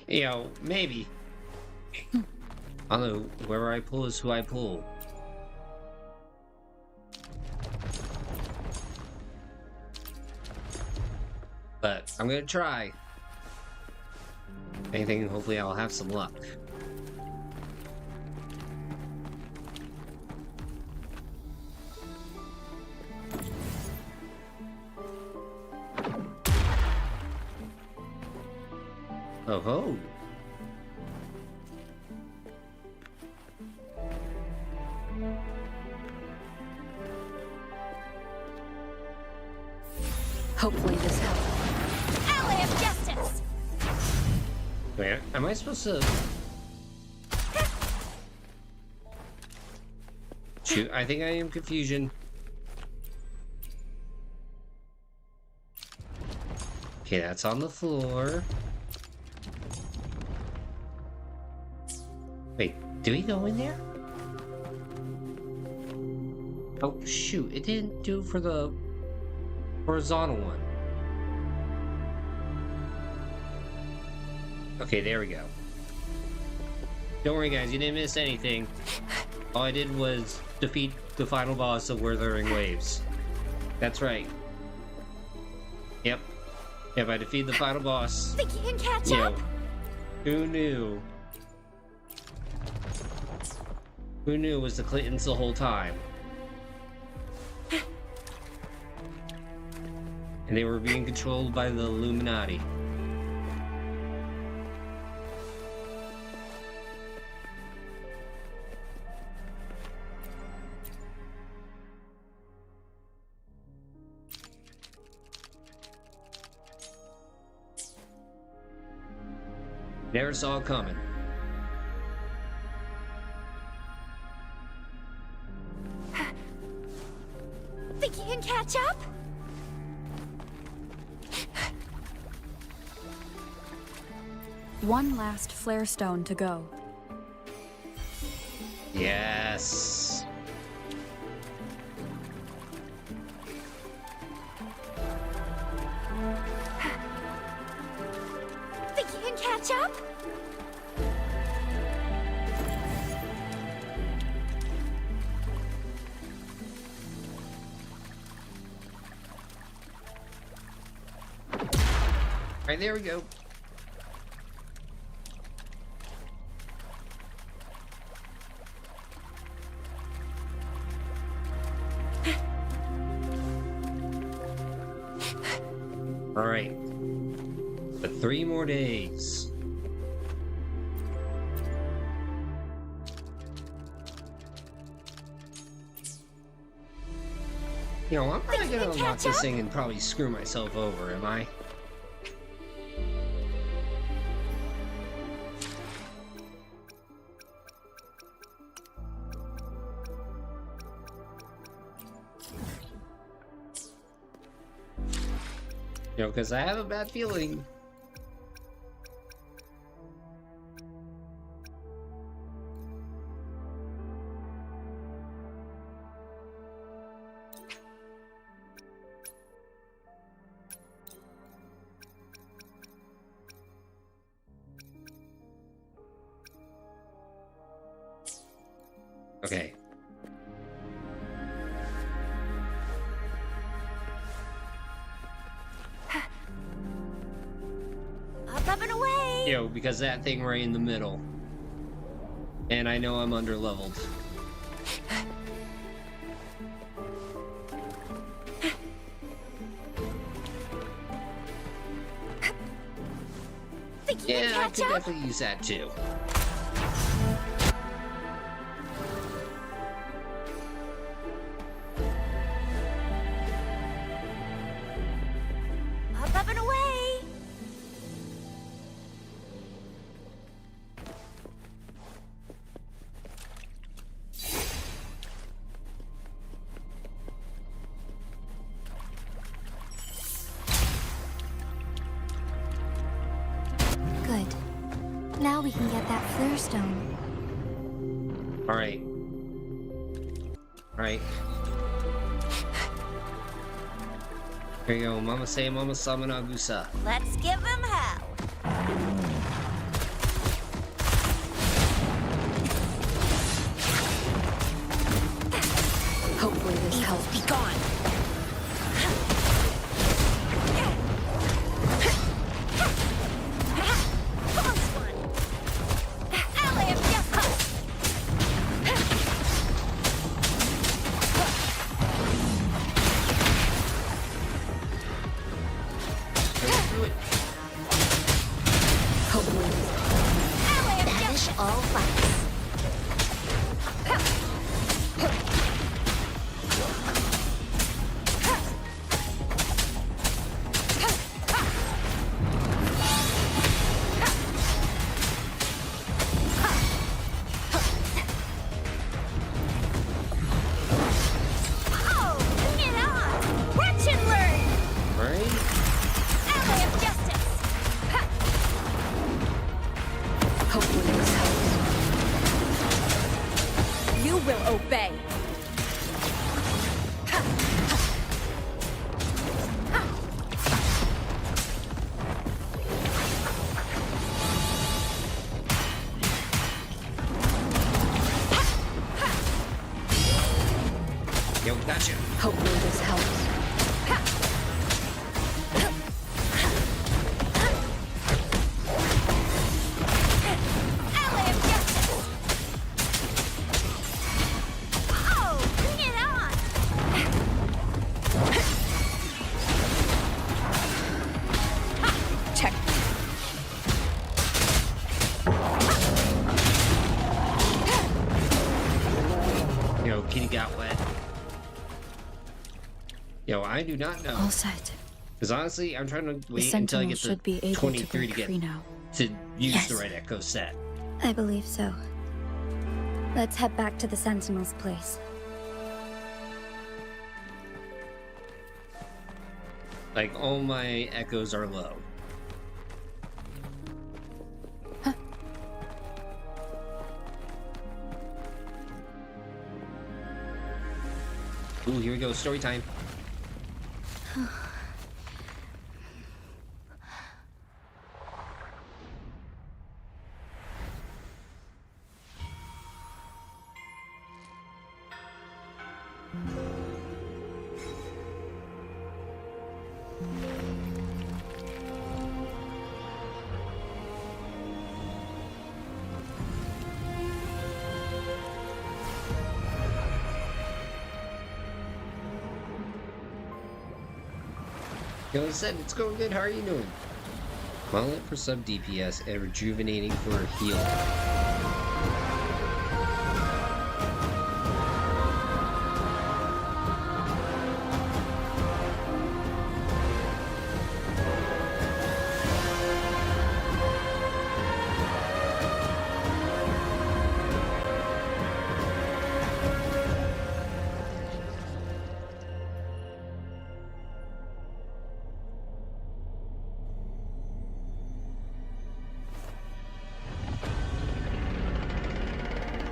You know, maybe. I don't know, wherever I pull is who I pull. But I'm gonna try. If anything, hopefully I'll have some luck. Oh ho! Hopefully this helps. Ally of justice! Wait, am I supposed to... Shoot, I think I am confusion. Okay, that's on the floor. Wait, do we go in there? Oh, shoot, it didn't do for the horizontal one. Okay, there we go. Don't worry, guys, you didn't miss anything. All I did was defeat the final boss of Wuthering Waves. That's right. Yep. Yep, I defeated the final boss. Think you can catch Yo, up? who knew? Who knew it was the Clintons the whole time? And they were being controlled by the Illuminati. Never saw it coming. Think you can catch up? One last flare stone to go. Yes. Think you can catch up? Alright, there we go. Alright. But 3 more days. You know, I'm probably gonna unlock this thing and probably screw myself over, am I? You know, because I have a bad feeling. Okay. Up and away! You know, because that thing right in the middle. And I know I'm under-leveled. Think you Yeah, can I catch could up? definitely use that too. Up and away! Good. Now we can get that flare stone. Alright. Alright. Here you go, Mama say, Mama summon Agusa. Let's give him hell. Hopefully this Banish all fights. obey. Yo, gotcha. Hopefully this helps. Yo, kitty got wet. Yo, I do not know. All set. Because honestly, I'm trying to The wait until I Sentinel get should be to able to 23 to break get free now. to use Yes. the right Echo set. I believe so. Let's head back to the Sentinel's place. Like, all my echoes are low. Ooh, here we go, story time. Yo, I said it's going good. How are you doing? Calament for sub DPS and rejuvenating for heal.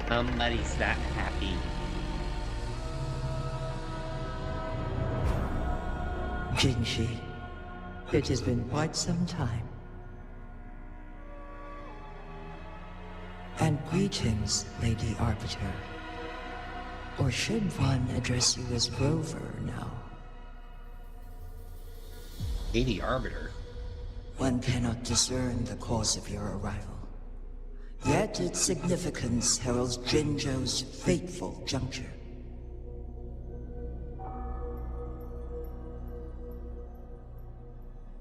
Somebody's that happy. Jinshi, it has been quite some time. And greetings, Lady Arbiter. Or should one address you as Rover now? Lady Arbiter. One cannot discern the cause of your arrival. Yet its significance heralds Jinzhou's fateful juncture.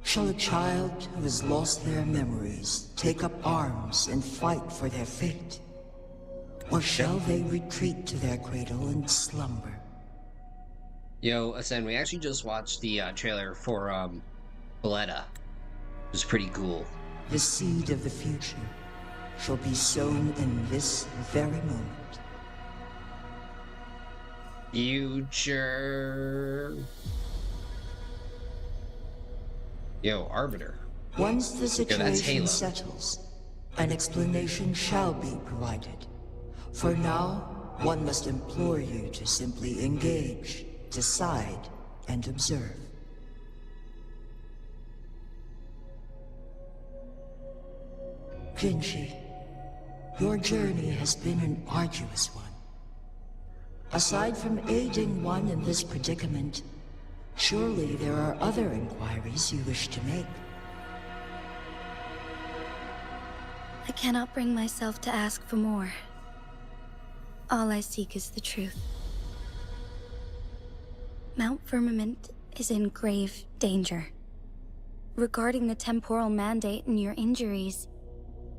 Shall a child who has lost their memories take up arms and fight for their fate? Or shall they retreat to their cradle and slumber? Yo, Ascend, we actually just watched the trailer for Valletta. It was pretty cool. The seed of the future shall be sown in this very moment. Future. Yo, Arbiter. Once the that's situation Halo. settles, an explanation shall be provided. For now, one must implore you to simply engage, decide, and observe. Jinshi, your journey has been an arduous one. Aside from aiding one in this predicament, surely there are other inquiries you wish to make. I cannot bring myself to ask for more. All I seek is the truth. Mount Firmament is in grave danger. Regarding the temporal mandate and your injuries,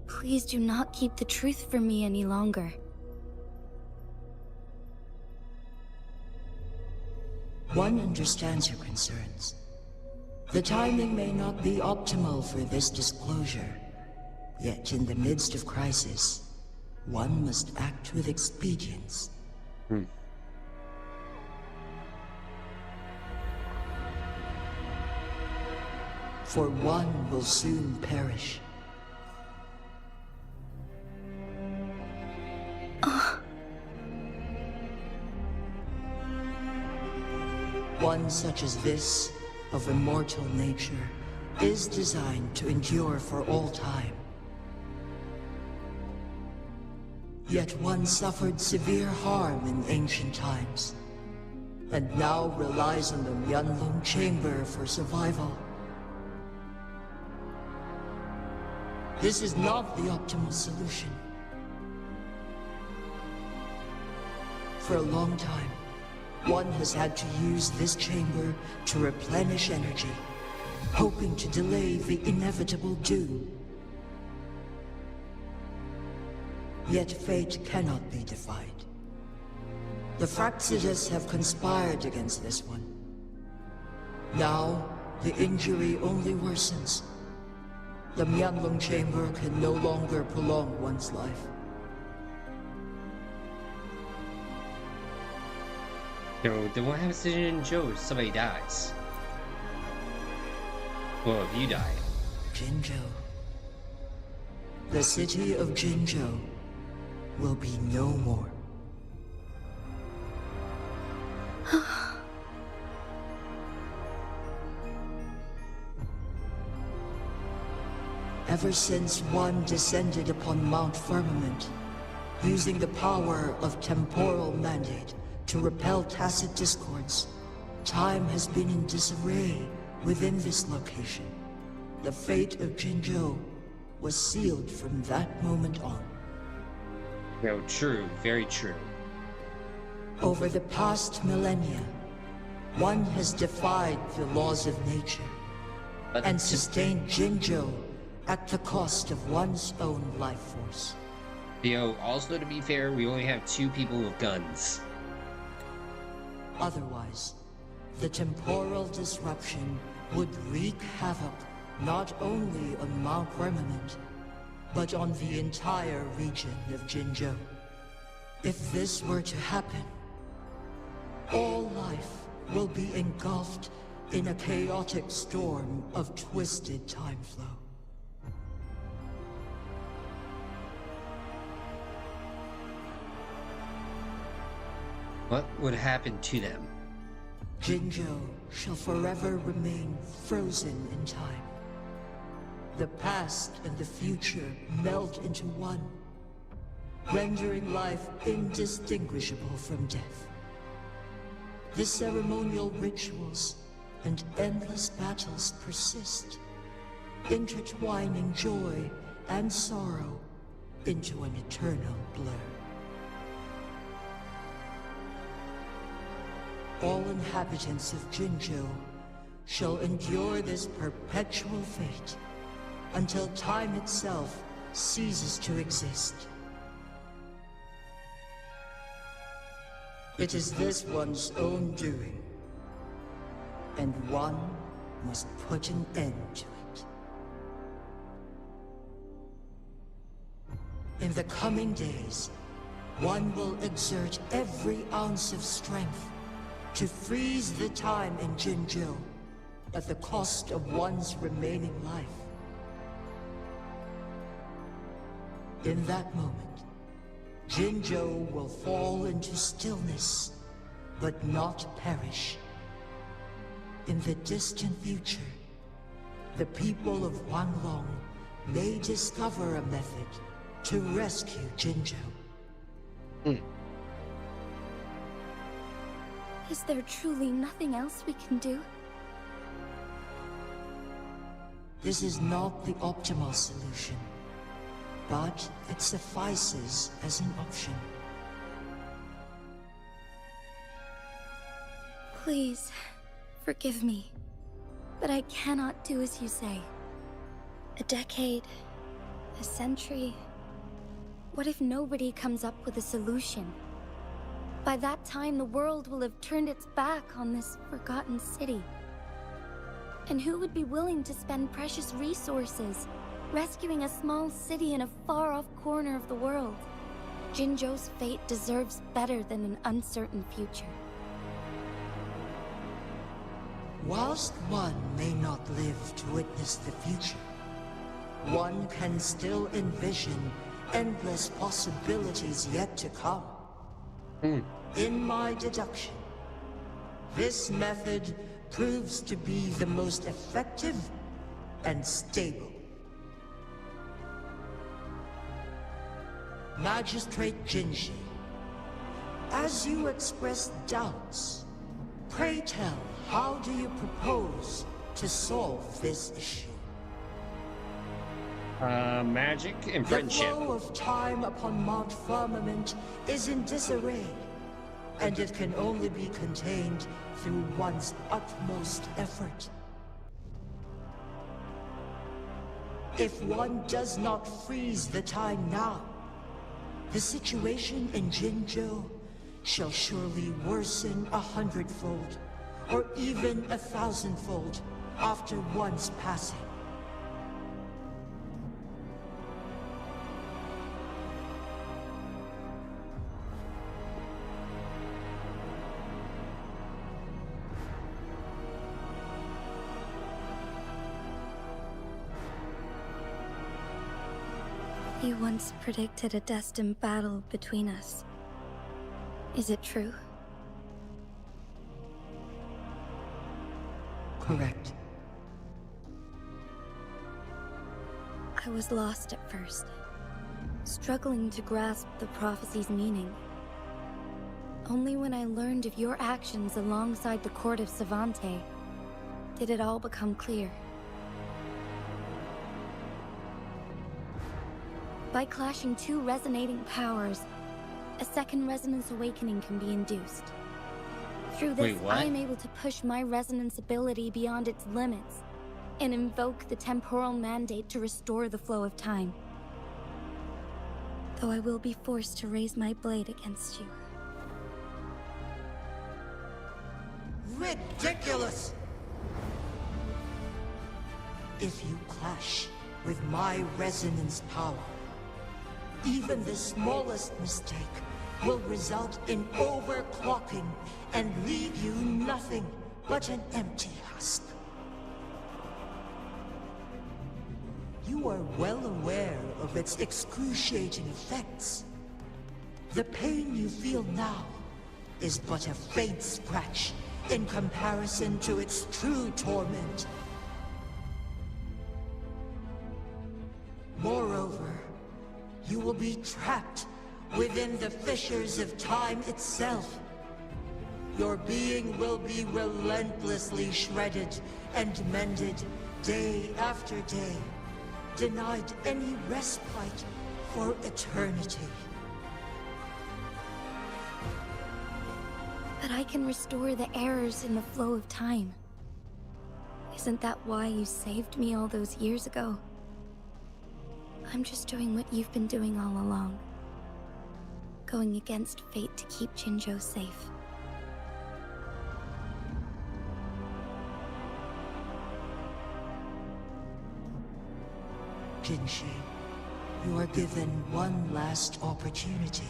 Please do not keep the truth from me any longer. One understands your concerns. The timing may not be optimal for this disclosure. Yet in the midst of crisis, one must act with expedience. For one will soon perish. One such as this, of immortal nature, is designed to endure for all time. Yet one suffered severe harm in ancient times, and now relies on the Myanlong chamber for survival. This is not the optimal solution. For a long time, one has had to use this chamber to replenish energy, hoping to delay the inevitable doom. Yet fate cannot be defied. The Fraxidas have conspired against this one. Now, the injury only worsens. The Myanlong chamber can no longer prolong one's life. Yo, then what happens to Jinzhou if somebody dies? Well, if you die. Jinzhou. The city of Jinzhou will be no more. Ever since one descended upon Mount Firmament, using the power of temporal mandate to repel tacit discords, time has been in disarray within this location. The fate of Jinzhou was sealed from that moment on. No, true, very true. Over the past millennia, one has defied the laws of nature and sustained Jinzhou at the cost of one's own life force. Yo, also to be fair, we only have 2 people with guns. Otherwise, the temporal disruption would wreak havoc not only on Mount Firmament, but on the entire region of Jinzhou. If this were to happen, all life will be engulfed in a chaotic storm of twisted time flow. What would happen to them? Jinzhou shall forever remain frozen in time. The past and the future melt into one, rendering life indistinguishable from death. The ceremonial rituals and endless battles persist, intertwining joy and sorrow into an eternal blur. All inhabitants of Jinzhou shall endure this perpetual fate until time itself ceases to exist. It is this one's own doing, and one must put an end to it. In the coming days, one will exert every ounce of strength to freeze the time in Jinzhou at the cost of one's remaining life. In that moment, Jinzhou will fall into stillness, but not perish. In the distant future, the people of Wanglong may discover a method to rescue Jinzhou. Is there truly nothing else we can do? This is not the optimal solution, but it suffices as an option. Please, forgive me, but I cannot do as you say. A decade, A century? What if nobody comes up with a solution? By that time, the world will have turned its back on this forgotten city. And who would be willing to spend precious resources rescuing a small city in a far-off corner of the world? Jinzhou's fate deserves better than an uncertain future. Whilst one may not live to witness the future, one can still envision endless possibilities yet to come. In my deduction, this method proves to be the most effective and stable. Magistrate Jinshi, as you express doubts, pray tell, how do you propose to solve this issue? Magic and friendship. The flow of time upon Mount Firmament is in disarray, and it can only be contained through one's utmost effort. If one does not freeze the time now, the situation in Jinzhou shall surely worsen 100-fold, or even 1,000-fold after one's passing. You once predicted a destined battle between us. Is it true? Correct. I was lost at first, struggling to grasp the prophecy's meaning. Only when I learned of your actions alongside the court of Savante did it all become clear. By clashing two resonating powers, a second resonance awakening can be induced. Through this, Wait, what? I am able to push my resonance ability beyond its limits and invoke the temporal mandate to restore the flow of time. Though I will be forced to raise my blade against you. Ridiculous! If you clash with my resonance power, even the smallest mistake will result in overclocking and leave you nothing but an empty husk. You are well aware of its excruciating effects. The pain you feel now is but a faint scratch in comparison to its true torment. Moreover, you will be trapped within the fissures of time itself. Your being will be relentlessly shredded and mended day after day, denied any respite for eternity. But I can restore the errors in the flow of time. Isn't that why you saved me all those years ago? I'm just doing what you've been doing all along. Going against fate to keep Jinzhou safe. Jinshi, you are given one last opportunity.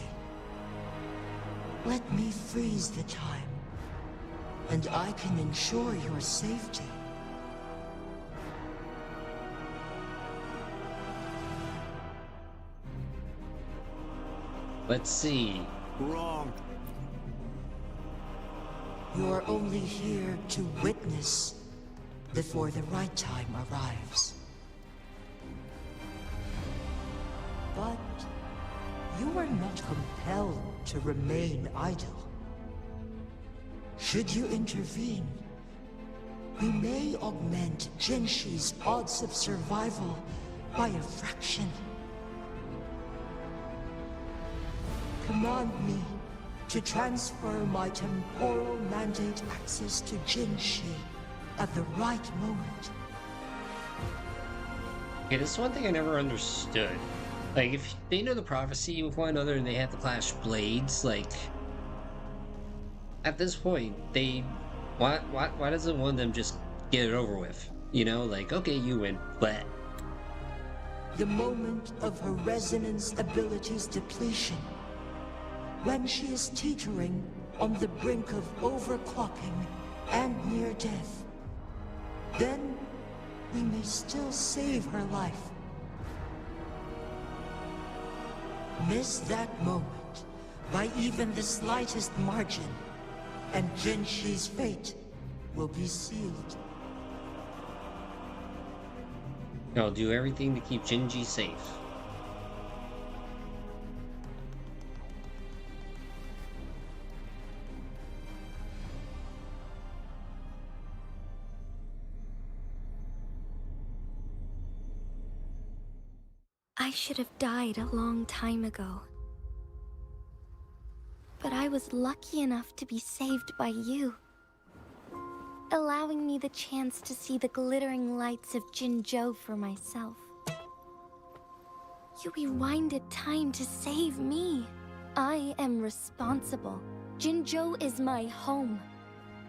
Let me freeze the time, and I can ensure your safety. Let's see. Wrong. You are only here to witness before the right time arrives. But you are not compelled to remain idle. Should you intervene, we may augment Jinshi's odds of survival by a fraction. Command me to transfer my temporal mandate access to Jinshi at the right moment. Yeah, this is one thing I never understood. Like, if they know the prophecy with one another and they have to clash blades, like, at this point, why doesn't one of them just get it over with? You know, like, okay, you win, but The moment of her resonance ability's depletion. When she is teetering on the brink of overclocking and near death. Then we may still save her life. Miss that moment by even the slightest margin, and Jinshi's fate will be sealed. I'll do everything to keep Jinji safe. I should have died a long time ago. But I was lucky enough to be saved by you, allowing me the chance to see the glittering lights of Jinzhou for myself. You rewinded time to save me. I am responsible. Jinzhou is my home.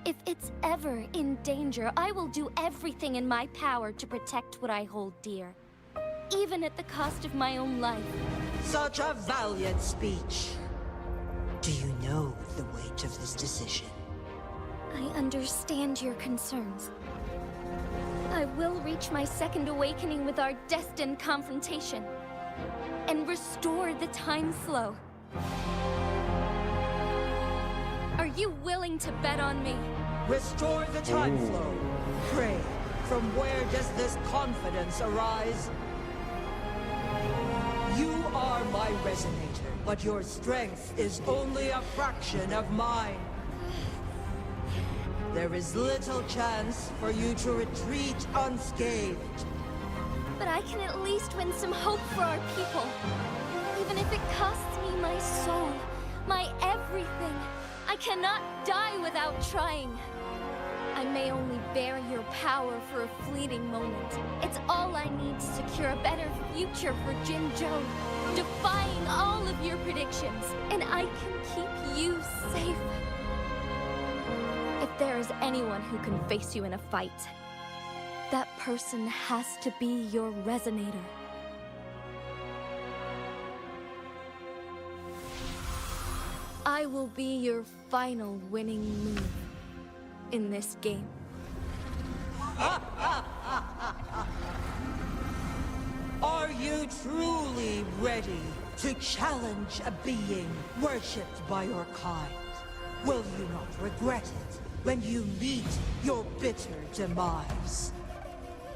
If it's ever in danger, I will do everything in my power to protect what I hold dear, even at the cost of my own life. Such a valiant speech. Do you know the weight of this decision? I understand your concerns. I will reach my second awakening with our destined confrontation, and restore the time flow. Are you willing to bet on me? Restore the time flow. Pray, from where does this confidence arise? You are my resonator, but your strength is only a fraction of mine. There is little chance for you to retreat unscathed. But I can at least win some hope for our people. Even if it costs me my soul, my everything. I cannot die without trying. I may only bear your power for a fleeting moment. It's all I need to secure a better future for Jinzhou, defying all of your predictions, and I can keep you safe. If there is anyone who can face you in a fight, that person has to be your resonator. I will be your final winning move in this game. Are you truly ready to challenge a being worshipped by your kind? Will you not regret it when you meet your bitter demise?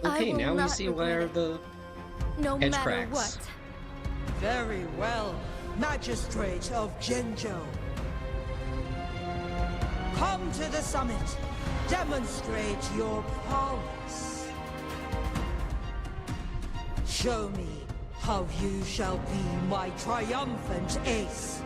Okay, I will now we not see regret where it, the no edge matter cracks. what. Very well, Magistrate of Jinzhou. Come to the summit. Demonstrate your prowess. Show me how you shall be my triumphant ace.